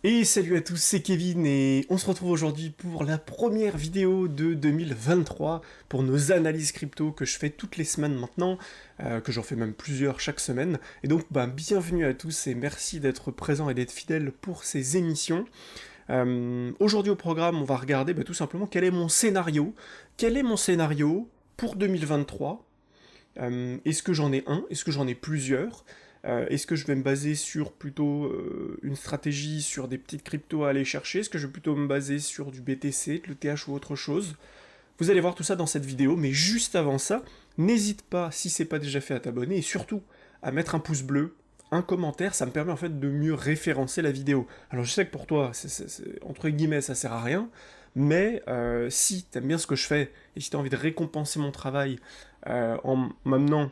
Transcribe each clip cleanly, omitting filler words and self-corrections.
Et salut à tous, c'est Kevin et on se retrouve aujourd'hui pour la première vidéo de 2023 pour nos analyses crypto que je fais toutes les semaines maintenant, que j'en fais même plusieurs chaque semaine. Et donc bienvenue à tous et merci d'être présents et d'être fidèles pour ces émissions. Aujourd'hui au programme, on va regarder tout simplement quel est mon scénario. Quel est mon scénario pour 2023? Est-ce que j'en ai un? Est-ce que j'en ai plusieurs? Est-ce que je vais me baser sur plutôt une stratégie, sur des petites cryptos à aller chercher? Est-ce que je vais plutôt me baser sur du BTC, de l'ETH ou autre chose? Vous allez voir tout ça dans cette vidéo, mais juste avant ça, n'hésite pas, si c'est pas déjà fait, à t'abonner et surtout à mettre un pouce bleu, un commentaire, ça me permet en fait de mieux référencer la vidéo. Alors je sais que pour toi, entre guillemets, ça sert à rien, mais si t'aimes bien ce que je fais et si t'as envie de récompenser mon travail en m'amenant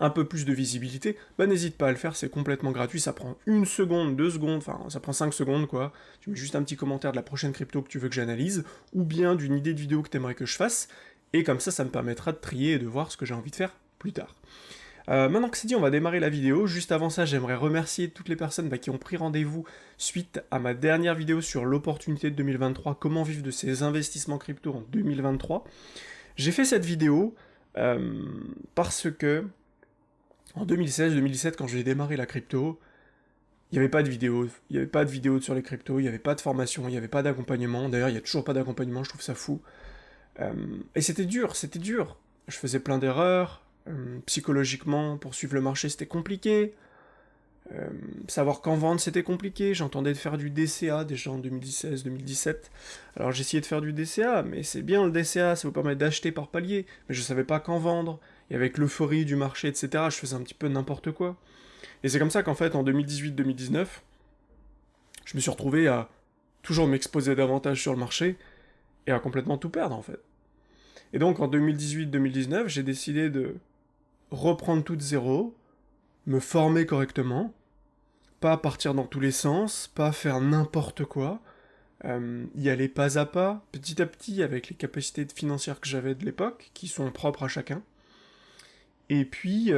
un peu plus de visibilité, n'hésite pas à le faire, c'est complètement gratuit, ça prend une seconde, 2 secondes, enfin ça prend 5 secondes quoi, tu mets juste un petit commentaire de la prochaine crypto que tu veux que j'analyse, ou bien d'une idée de vidéo que tu aimerais que je fasse, et comme ça me permettra de trier et de voir ce que j'ai envie de faire plus tard. Maintenant que c'est dit, on va démarrer la vidéo. Juste avant ça, j'aimerais remercier toutes les personnes qui ont pris rendez-vous suite à ma dernière vidéo sur l'opportunité de 2023, comment vivre de ses investissements crypto en 2023. J'ai fait cette vidéo parce que en 2016-2017, quand j'ai démarré la crypto, il n'y avait pas de vidéo, il n'y avait pas de vidéo sur les cryptos, il n'y avait pas de formation, il n'y avait pas d'accompagnement. D'ailleurs, il n'y a toujours pas d'accompagnement, je trouve ça fou. Et c'était dur, c'était dur. Je faisais plein d'erreurs. Psychologiquement, pour suivre le marché, c'était compliqué. Savoir quand vendre, c'était compliqué. J'entendais de faire du DCA déjà en 2016-2017. Alors j'essayais de faire du DCA, mais c'est bien le DCA, ça vous permet d'acheter par palier. Mais je savais pas quand vendre. Et avec l'euphorie du marché, etc., je faisais un petit peu n'importe quoi. Et c'est comme ça qu'en fait, en 2018-2019, je me suis retrouvé à toujours m'exposer davantage sur le marché et à complètement tout perdre en fait. Et donc en 2018-2019, j'ai décidé de reprendre tout de zéro, me former correctement, pas partir dans tous les sens, pas faire n'importe quoi, y aller pas à pas, petit à petit, avec les capacités financières que j'avais de l'époque, qui sont propres à chacun. Et puis,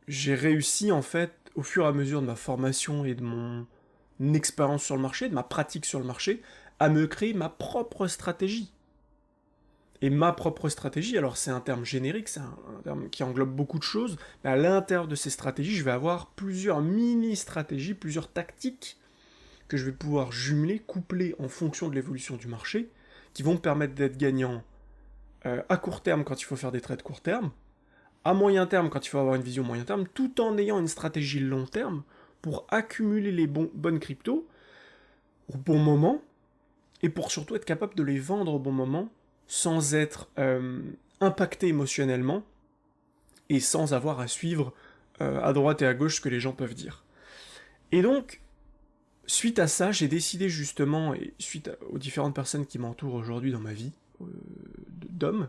j'ai réussi, en fait, au fur et à mesure de ma formation et de mon expérience sur le marché, de ma pratique sur le marché, à me créer ma propre stratégie. Et ma propre stratégie, alors c'est un terme générique, c'est un terme qui englobe beaucoup de choses, mais à l'intérieur de ces stratégies, je vais avoir plusieurs mini-stratégies, plusieurs tactiques que je vais pouvoir jumeler, coupler en fonction de l'évolution du marché, qui vont me permettre d'être gagnant à court terme quand il faut faire des trades court terme, à moyen terme quand il faut avoir une vision moyen terme, tout en ayant une stratégie long terme pour accumuler les bonnes cryptos au bon moment, et pour surtout être capable de les vendre au bon moment, sans être impacté émotionnellement, et sans avoir à suivre à droite et à gauche ce que les gens peuvent dire. Et donc, suite à ça, j'ai décidé justement, et suite aux différentes personnes qui m'entourent aujourd'hui dans ma vie d'homme,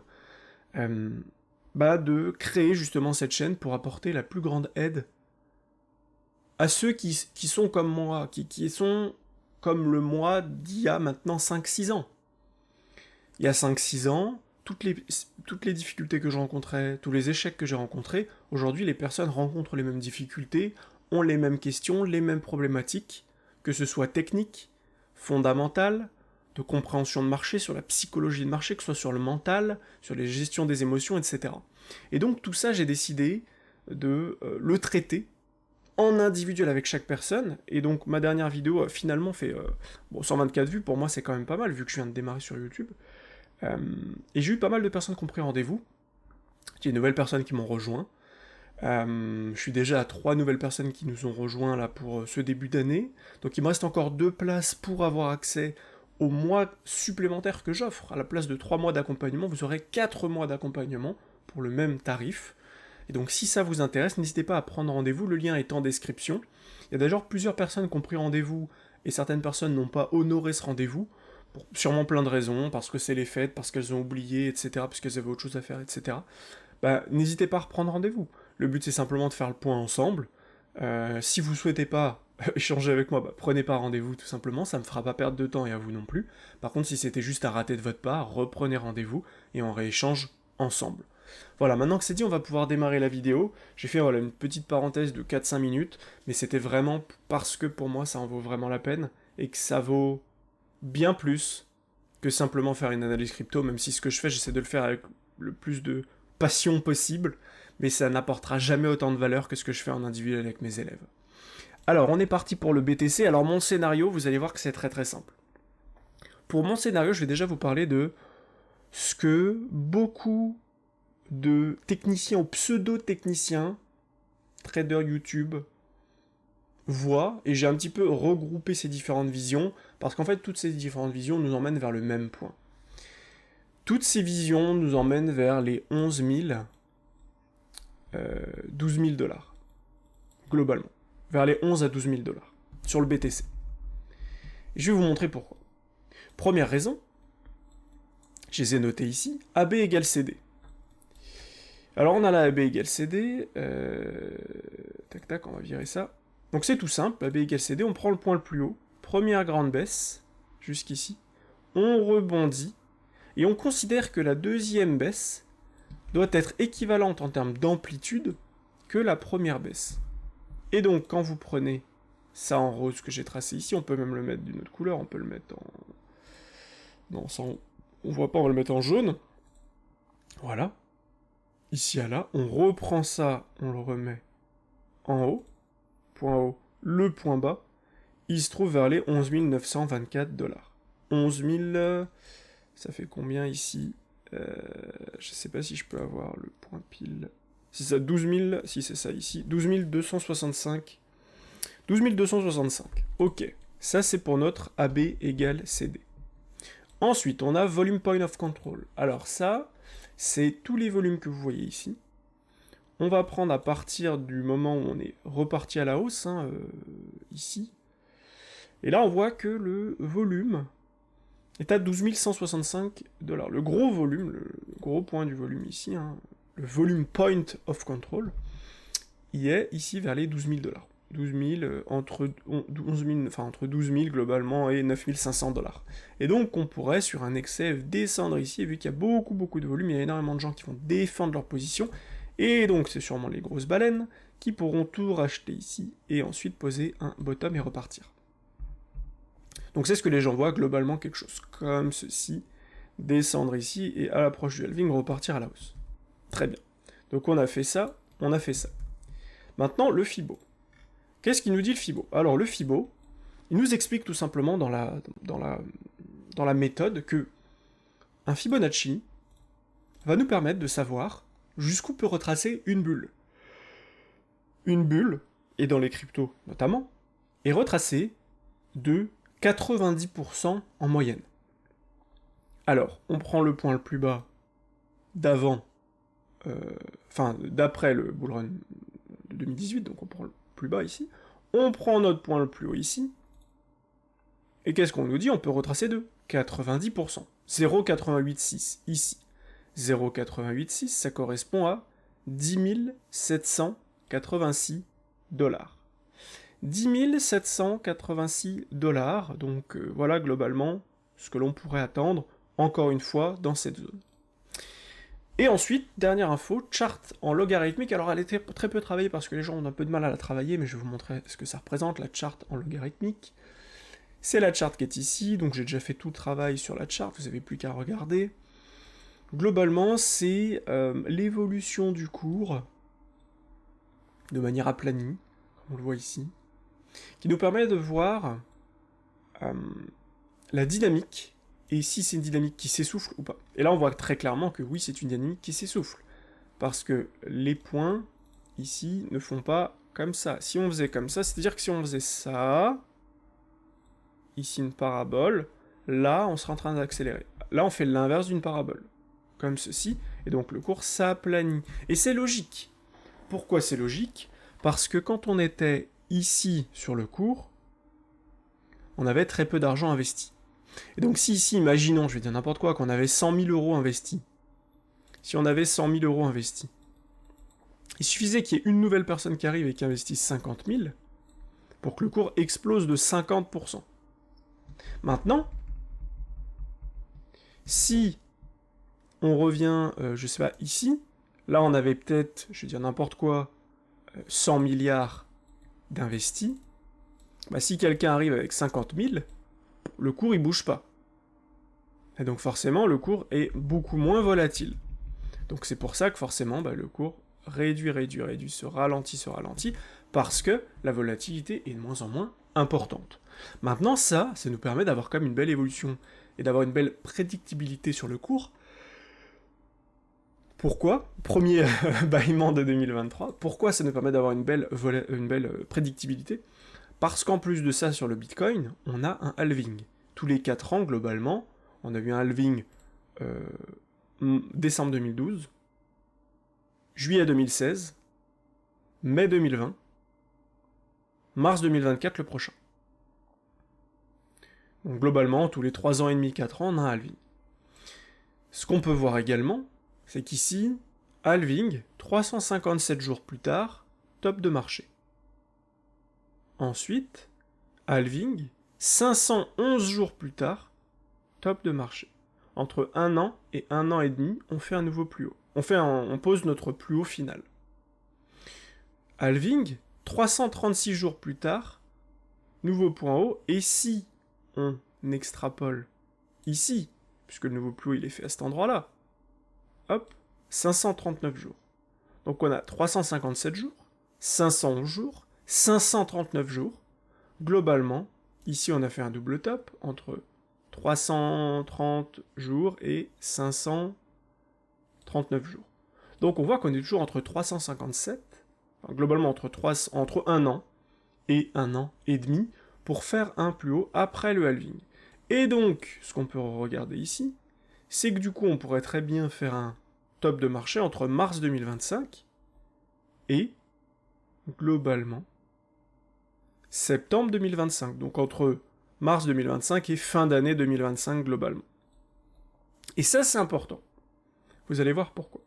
de créer justement cette chaîne pour apporter la plus grande aide à ceux qui sont comme moi, qui sont comme le moi d'il y a maintenant 5-6 ans. Il y a 5-6 ans, toutes les difficultés que je rencontrais, tous les échecs que j'ai rencontrés, aujourd'hui les personnes rencontrent les mêmes difficultés, ont les mêmes questions, les mêmes problématiques, que ce soit technique, fondamentale, de compréhension de marché, sur la psychologie de marché, que ce soit sur le mental, sur les gestions des émotions, etc. Et donc tout ça, j'ai décidé de le traiter en individuel avec chaque personne, et donc ma dernière vidéo a finalement fait 124 vues, pour moi c'est quand même pas mal, vu que je viens de démarrer sur YouTube. Et j'ai eu pas mal de personnes qui ont pris rendez-vous, j'ai de nouvelles personnes qui m'ont rejoint, je suis déjà à 3 nouvelles personnes qui nous ont rejoints là pour ce début d'année, donc il me reste encore 2 places pour avoir accès au mois supplémentaire que j'offre. À la place de 3 mois d'accompagnement, vous aurez 4 mois d'accompagnement pour le même tarif. Et donc si ça vous intéresse, n'hésitez pas à prendre rendez-vous, le lien est en description. Il y a d'ailleurs plusieurs personnes qui ont pris rendez-vous, et certaines personnes n'ont pas honoré ce rendez-vous, pour sûrement plein de raisons, parce que c'est les fêtes, parce qu'elles ont oublié, etc., parce qu'elles avaient autre chose à faire, etc. N'hésitez pas à reprendre rendez-vous. Le but c'est simplement de faire le point ensemble. Si vous souhaitez pas échanger avec moi, prenez pas rendez-vous tout simplement, ça me fera pas perdre de temps et à vous non plus. Par contre, si c'était juste à rater de votre part, reprenez rendez-vous et on rééchange ensemble. Voilà, maintenant que c'est dit, on va pouvoir démarrer la vidéo. J'ai fait voilà, une petite parenthèse de 4-5 minutes, mais c'était vraiment parce que pour moi ça en vaut vraiment la peine, et que ça vaut bien plus que simplement faire une analyse crypto, même si ce que je fais, j'essaie de le faire avec le plus de passion possible, mais ça n'apportera jamais autant de valeur que ce que je fais en individuel avec mes élèves. Alors, on est parti pour le BTC. Alors, mon scénario, vous allez voir que c'est très très simple. Pour mon scénario, je vais déjà vous parler de ce que beaucoup de techniciens ou pseudo-techniciens, traders YouTube, voient, et j'ai un petit peu regroupé ces différentes visions, parce qu'en fait, toutes ces différentes visions nous emmènent vers le même point. Toutes ces visions nous emmènent vers les 11 000, 12 000 dollars, globalement. Vers les 11 à 12 000 dollars, sur le BTC. Et je vais vous montrer pourquoi. Première raison, je les ai notés ici, AB égale CD. Alors on a la AB égale CD, tac tac, on va virer ça. Donc c'est tout simple, AB égale CD, on prend le point le plus haut, première grande baisse, jusqu'ici, on rebondit, et on considère que la deuxième baisse doit être équivalente en termes d'amplitude que la première baisse. Et donc quand vous prenez ça en rose que j'ai tracé ici, on peut même le mettre d'une autre couleur, on peut le mettre en... Non, ça on voit pas, on va le mettre en jaune. Voilà. Ici à là, on reprend ça, on le remet en haut, point haut, le point bas, il se trouve vers les 11 924 dollars. 11 000, ça fait combien ici? Je sais pas si je peux avoir le point pile. C'est ça, 12 000, si c'est ça ici, 12 265. 12 265, ok. Ça c'est pour notre AB égale CD. Ensuite, on a Volume Point of Control. Alors ça, c'est tous les volumes que vous voyez ici. On va prendre à partir du moment où on est reparti à la hausse, hein, ici. Et là, on voit que le volume est à 12 165 $. Le gros volume, le gros point du volume ici, hein, le Volume Point of Control, il est ici vers les 12 000 $. 12 000, entre 12 000 globalement et 9 500 $. Et donc on pourrait sur un XF descendre ici, et vu qu'il y a beaucoup de volume, il y a énormément de gens qui vont défendre leur position, et donc c'est sûrement les grosses baleines qui pourront tout racheter ici, et ensuite poser un bottom et repartir. Donc c'est ce que les gens voient globalement, quelque chose comme ceci, descendre ici, et à l'approche du halving, repartir à la hausse. Très bien. Donc on a fait ça, on a fait ça. Maintenant, le Fibo. Qu'est-ce qu'il nous dit le Fibo? Alors le Fibo, il nous explique tout simplement dans la méthode que un Fibonacci va nous permettre de savoir jusqu'où peut retracer une bulle. Une bulle, et dans les cryptos notamment, est retracée de 90% en moyenne. Alors, on prend le point le plus bas d'avant, d'après le bull run de 2018, donc on prend le plus bas ici, on prend notre point le plus haut ici, et qu'est-ce qu'on nous dit? On peut retracer de 90%. 0,886 ici. 0,886, ça correspond à 10 786 $. 10 786 $, donc voilà globalement ce que l'on pourrait attendre, encore une fois, dans cette zone. Et ensuite, dernière info, charte en logarithmique. Alors elle était très peu travaillée parce que les gens ont un peu de mal à la travailler, mais je vais vous montrer ce que ça représente, la charte en logarithmique. C'est la charte qui est ici, donc j'ai déjà fait tout le travail sur la charte, vous n'avez plus qu'à regarder. Globalement, c'est l'évolution du cours, de manière aplanie, comme on le voit ici, qui nous permet de voir la dynamique, et si c'est une dynamique qui s'essouffle ou pas. Et là, on voit très clairement que oui, c'est une dynamique qui s'essouffle, parce que les points, ici, ne font pas comme ça. Si on faisait comme ça, c'est-à-dire que si on faisait ça, ici une parabole, là, on serait en train d'accélérer. Là, on fait l'inverse d'une parabole, comme ceci, et donc le cours s'aplanit. Et c'est logique. Pourquoi c'est logique? Parce que quand on était ici sur le cours, on avait très peu d'argent investi. Et donc si ici, imaginons, je vais dire n'importe quoi, qu'on avait 100 000 € investis, si on avait 100 000 € investis, il suffisait qu'il y ait une nouvelle personne qui arrive et qui investisse 50 000 pour que le cours explose de 50%. Maintenant, si on revient, je sais pas, ici, Là, on avait peut-être, je vais dire n'importe quoi, 100 milliards d'investis. Bah, si quelqu'un arrive avec 50 000, le cours, il bouge pas. Et donc forcément, le cours est beaucoup moins volatile. Donc c'est pour ça que forcément, bah, le cours réduit, se ralentit, parce que la volatilité est de moins en moins importante. Maintenant, ça nous permet d'avoir quand même une belle évolution, et d'avoir une belle prédictibilité sur le cours. Pourquoi? Premier bâillement de 2023. Pourquoi ça nous permet d'avoir une belle prédictibilité? Parce qu'en plus de ça, sur le Bitcoin, on a un halving. Tous les 4 ans, globalement, on a eu un halving décembre 2012, juillet 2016, mai 2020, mars 2024 le prochain. Donc globalement, tous les 3 ans et demi, 4 ans, on a un halving. Ce qu'on peut voir également, c'est qu'ici, halving, 357 jours plus tard, top de marché. Ensuite, halving, 511 jours plus tard, top de marché. Entre 1 an et 1 an et demi, on fait un nouveau plus haut. On pose notre plus haut final. Halving, 336 jours plus tard, nouveau point haut, et si on extrapole ici, puisque le nouveau plus haut il est fait à cet endroit-là, hop, 539 jours. Donc on a 357 jours, 511 jours, 539 jours. Globalement, ici on a fait un double top entre 330 jours et 539 jours. Donc on voit qu'on est toujours entre 357, enfin, globalement entre 1 an et 1 an et demi, pour faire un plus haut après le halving. Et donc, ce qu'on peut regarder ici, c'est que du coup on pourrait très bien faire un top de marché entre mars 2025 et, globalement, septembre 2025. Donc entre mars 2025 et fin d'année 2025 globalement. Et ça, c'est important. Vous allez voir pourquoi.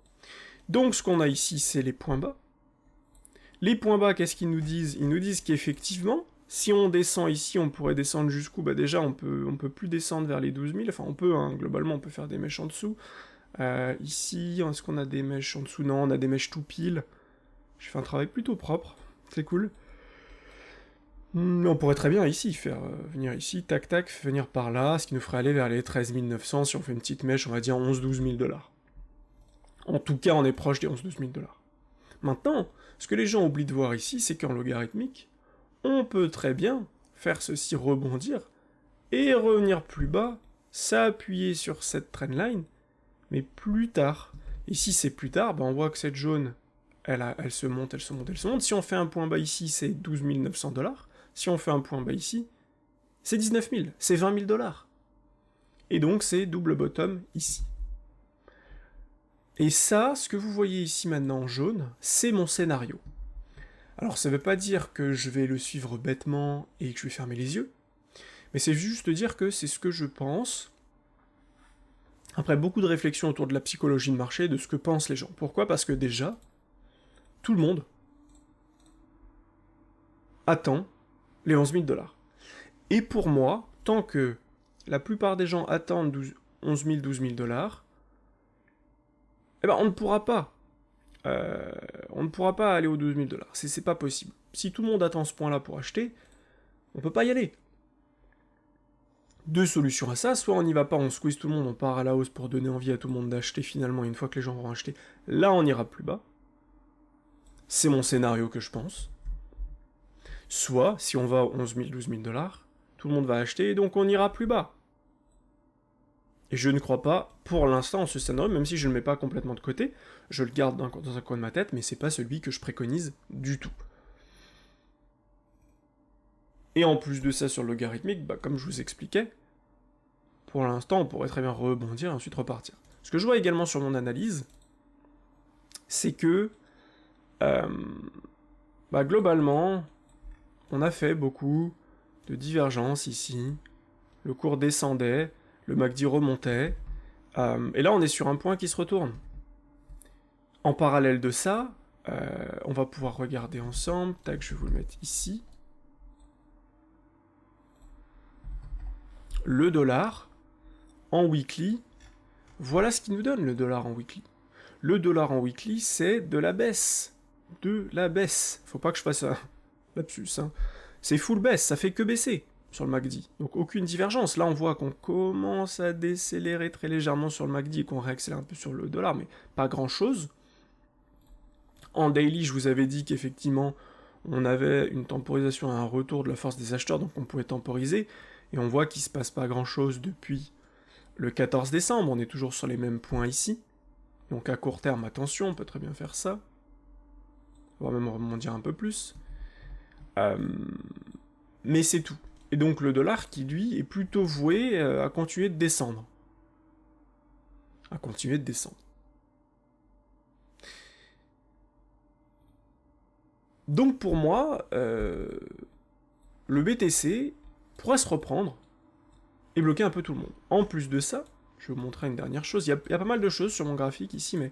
Donc ce qu'on a ici, c'est les points bas. Les points bas, qu'est-ce qu'ils nous disent? Ils nous disent qu'effectivement, si on descend ici, on pourrait descendre jusqu'où? Bah déjà, on peut plus descendre vers les 12 000. Enfin, on peut, hein, globalement, on peut faire des mèches en dessous. Ici, est-ce qu'on a des mèches en dessous? Non, on a des mèches tout pile. J'ai fait un travail plutôt propre. C'est cool. On pourrait très bien ici faire venir ici, tac tac, venir par là, ce qui nous ferait aller vers les 13 900 si on fait une petite mèche, on va dire 11-12 000 $. En tout cas, on est proche des 11-12 000 $. Maintenant, ce que les gens oublient de voir ici, c'est qu'en logarithmique, on peut très bien faire ceci rebondir et revenir plus bas, s'appuyer sur cette trendline, mais plus tard. Et si c'est plus tard, ben on voit que cette jaune, elle se monte. Si on fait un point bas ici, c'est 12 900 $. Si on fait un point bas ici, c'est 19 000, c'est 20 000 $. Et donc c'est double bottom ici. Et ça, ce que vous voyez ici maintenant en jaune, c'est mon scénario. Alors ça veut pas dire que je vais le suivre bêtement et que je vais fermer les yeux, mais c'est juste dire que c'est ce que je pense, après beaucoup de réflexions autour de la psychologie de marché, de ce que pensent les gens. Pourquoi? Parce que déjà, tout le monde attend les 11 000 $. Et pour moi, tant que la plupart des gens attendent 11 000, 12 000 $, eh ben on ne pourra pas. On ne pourra pas aller aux 12 000 $. C'est pas possible. Si tout le monde attend ce point-là pour acheter, on peut pas y aller. Deux solutions à ça, soit on n'y va pas, on squeeze tout le monde, on part à la hausse pour donner envie à tout le monde d'acheter finalement, une fois que les gens auront acheté, là on ira plus bas. C'est mon scénario que je pense. Soit, si on va aux 11 000, 12 000 $, tout le monde va acheter, et donc on ira plus bas. Et je ne crois pas, pour l'instant, en ce scénario, même si je ne le mets pas complètement de côté, je le garde dans un coin de ma tête, mais c'est pas celui que je préconise du tout. Et en plus de ça, sur le logarithmique, bah, comme je vous expliquais, pour l'instant, on pourrait très bien rebondir et ensuite repartir. Ce que je vois également sur mon analyse, c'est que, globalement, on a fait beaucoup de divergences ici, le cours descendait, le MACD remontait, et là on est sur un point qui se retourne. En parallèle de ça, on va pouvoir regarder ensemble, tac, je vais vous le mettre ici. Le dollar, en weekly, voilà ce qu'il nous donne le dollar en weekly. Le dollar en weekly, c'est de la baisse. De la baisse. Faut pas que je fasse un lapsus, hein. C'est full baisse, ça fait que baisser sur le MACD. Donc aucune divergence. Là, on voit qu'on commence à décélérer très légèrement sur le MACD et qu'on réaccélère un peu sur le dollar, mais pas grand-chose. En daily, je vous avais dit qu'effectivement, on avait une temporisation à un retour de la force des acheteurs, donc on pouvait temporiser. Et on voit qu'il ne se passe pas grand-chose depuis le 14 décembre. On est toujours sur les mêmes points ici. Donc à court terme, attention, on peut très bien faire ça. On va même rebondir un peu plus. Mais c'est tout. Et donc le dollar qui, lui, est plutôt voué à continuer de descendre. À continuer de descendre. Donc pour moi, le BTC pourrait se reprendre et bloquer un peu tout le monde. En plus de ça, je vais vous montrer une dernière chose. Il y a pas mal de choses sur mon graphique ici, mais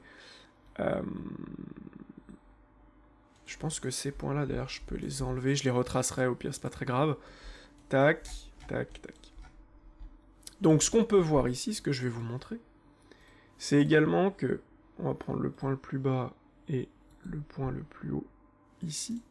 je pense que ces points-là, d'ailleurs, je peux les enlever. Je les retracerai, au pire, c'est pas très grave. Tac, tac, tac. Donc ce qu'on peut voir ici, ce que je vais vous montrer, c'est également que, on va prendre le point le plus bas et le point le plus haut ici.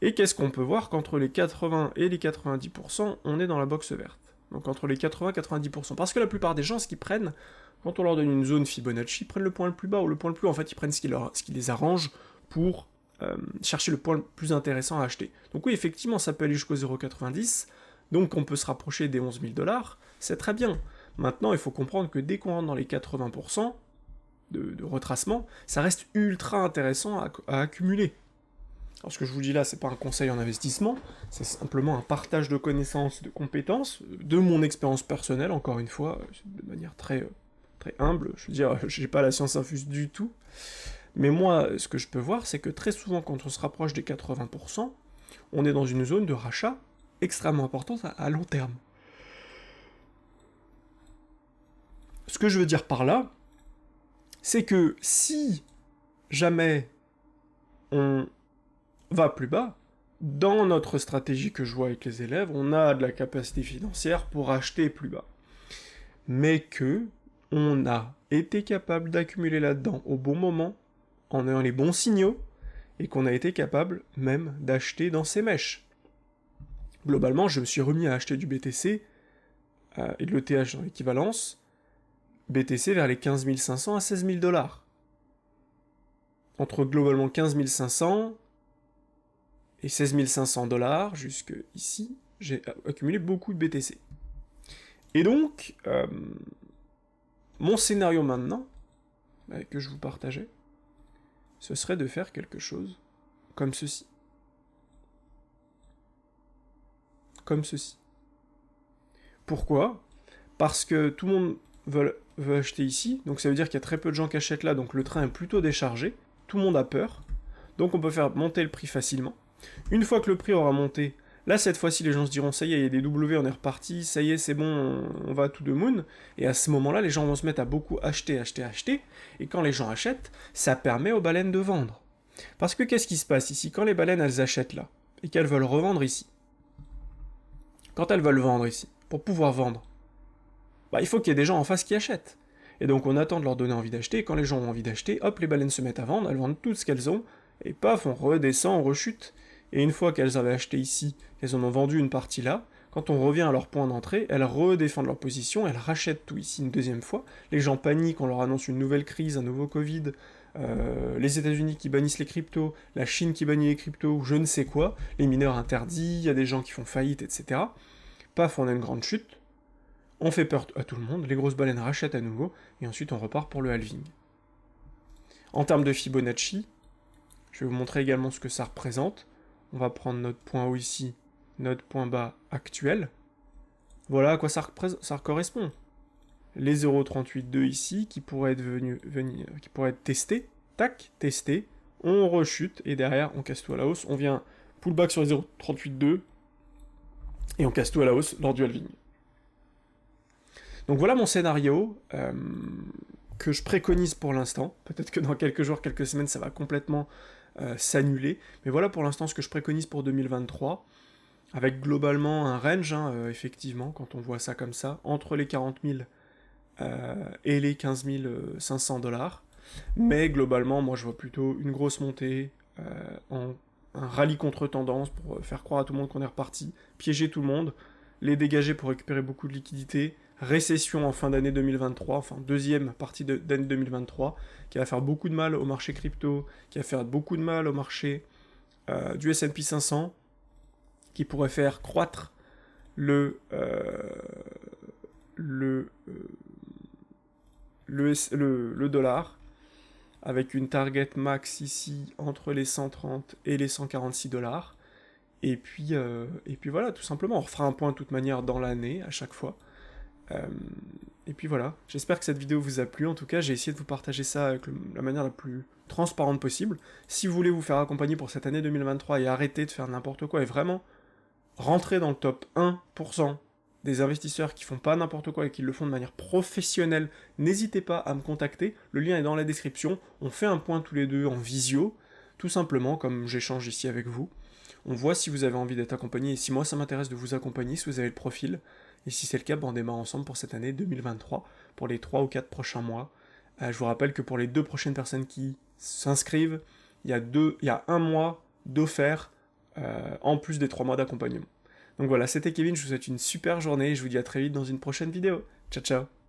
Et qu'est-ce qu'on peut voir qu'entre les 80 et les 90%, on est dans la box verte. Donc entre les 80 et 90%. Parce que la plupart des gens, ce qu'ils prennent, quand on leur donne une zone Fibonacci, ils prennent le point le plus bas ou le point le plus haut. En fait, ils prennent ce qui les arrange pour chercher le point le plus intéressant à acheter. Donc oui, effectivement, ça peut aller jusqu'au 0,90. Donc on peut se rapprocher des 11 000 $. C'est très bien. Maintenant, il faut comprendre que dès qu'on rentre dans les 80% de retracement, ça reste ultra intéressant à accumuler. Alors ce que je vous dis là, c'est pas un conseil en investissement, c'est simplement un partage de connaissances, de compétences, de mon expérience personnelle, encore une fois, de manière très, très humble. Je veux dire, j'ai pas la science infuse du tout. Mais moi, ce que je peux voir, c'est que très souvent, quand on se rapproche des 80%, on est dans une zone de rachat extrêmement importante à long terme. Ce que je veux dire par là, c'est que si jamais on va plus bas, dans notre stratégie que je vois avec les élèves, on a de la capacité financière pour acheter plus bas. Mais que on a été capable d'accumuler là-dedans au bon moment, en ayant les bons signaux, et qu'on a été capable même d'acheter dans ces mèches. Globalement, je me suis remis à acheter du BTC et de l'ETH dans l'équivalence, BTC vers les 15 500 à 16 000 $. Entre globalement 15 500 et 16 500 $, jusque ici, j'ai accumulé beaucoup de BTC. Et donc, mon scénario maintenant, que je vous partageais, ce serait de faire quelque chose comme ceci. Comme ceci. Pourquoi ? Parce que tout le monde veut acheter ici, donc ça veut dire qu'il y a très peu de gens qui achètent là, donc le train est plutôt déchargé, tout le monde a peur, donc on peut faire monter le prix facilement. Une fois que le prix aura monté, là cette fois-ci les gens se diront ça y est, il y a des W, on est reparti, ça y est, c'est bon, on va to the moon, et à ce moment-là les gens vont se mettre à beaucoup acheter, et quand les gens achètent, ça permet aux baleines de vendre. Parce que qu'est-ce qui se passe ici ? Quand les baleines elles achètent là, et qu'elles veulent revendre ici, quand elles veulent vendre ici, pour pouvoir vendre, il faut qu'il y ait des gens en face qui achètent. Et donc on attend de leur donner envie d'acheter, et quand les gens ont envie d'acheter, hop, les baleines se mettent à vendre, elles vendent tout ce qu'elles ont, et paf, on redescend, on rechute. Et une fois qu'elles avaient acheté ici, qu'elles en ont vendu une partie là, quand on revient à leur point d'entrée, elles redéfendent leur position, elles rachètent tout ici une deuxième fois, les gens paniquent, on leur annonce une nouvelle crise, un nouveau Covid, les États-Unis qui bannissent les cryptos, la Chine qui bannit les cryptos, ou je ne sais quoi, les mineurs interdits, il y a des gens qui font faillite, etc. Paf, on a une grande chute, on fait peur à tout le monde, les grosses baleines rachètent à nouveau, et ensuite on repart pour le halving. En termes de Fibonacci, je vais vous montrer également ce que ça représente. On va prendre notre point haut ici, notre point bas actuel. Voilà à quoi ça correspond. Les 0,382 ici, qui pourraient être testés. Tac, testés. On rechute, et derrière, on casse tout à la hausse. On vient pullback sur les 0,382, et on casse tout à la hausse lors du halving. Donc voilà mon scénario que je préconise pour l'instant. Peut-être que dans quelques jours, quelques semaines, ça va complètement s'annuler. Mais voilà pour l'instant ce que je préconise pour 2023, avec globalement un range, effectivement, quand on voit ça comme ça, entre les 40 000 et les 15 500 $. Mais globalement, moi je vois plutôt une grosse montée, un rallye contre tendance pour faire croire à tout le monde qu'on est reparti, piéger tout le monde, les dégager pour récupérer beaucoup de liquidités, récession en fin d'année 2023, enfin deuxième partie d'année 2023, qui va faire beaucoup de mal au marché crypto, qui va faire beaucoup de mal au marché du S&P 500, qui pourrait faire croître le, le, le dollar, avec une target max ici entre les 130 et les 146 dollars. Et puis voilà, tout simplement, on refera un point de toute manière dans l'année, à chaque fois. Euh, et puis voilà, j'espère que cette vidéo vous a plu. En tout cas, j'ai essayé de vous partager ça avec la manière la plus transparente possible. Si vous voulez vous faire accompagner pour cette année 2023 et arrêter de faire n'importe quoi et vraiment rentrer dans le top 1% des investisseurs qui font pas n'importe quoi et qui le font de manière professionnelle, n'hésitez pas à me contacter. Le lien est dans la description. On fait un point tous les deux en visio, tout simplement comme j'échange ici avec vous. On voit si vous avez envie d'être accompagné et si moi ça m'intéresse de vous accompagner, si vous avez le profil. Et si c'est le cas, on démarre ensemble pour cette année 2023, pour les 3 ou 4 prochains mois. Je vous rappelle que pour les 2 prochaines personnes qui s'inscrivent, il y a 1 mois d'offert en plus des 3 mois d'accompagnement. Donc voilà, c'était Kevin, je vous souhaite une super journée et je vous dis à très vite dans une prochaine vidéo. Ciao ciao.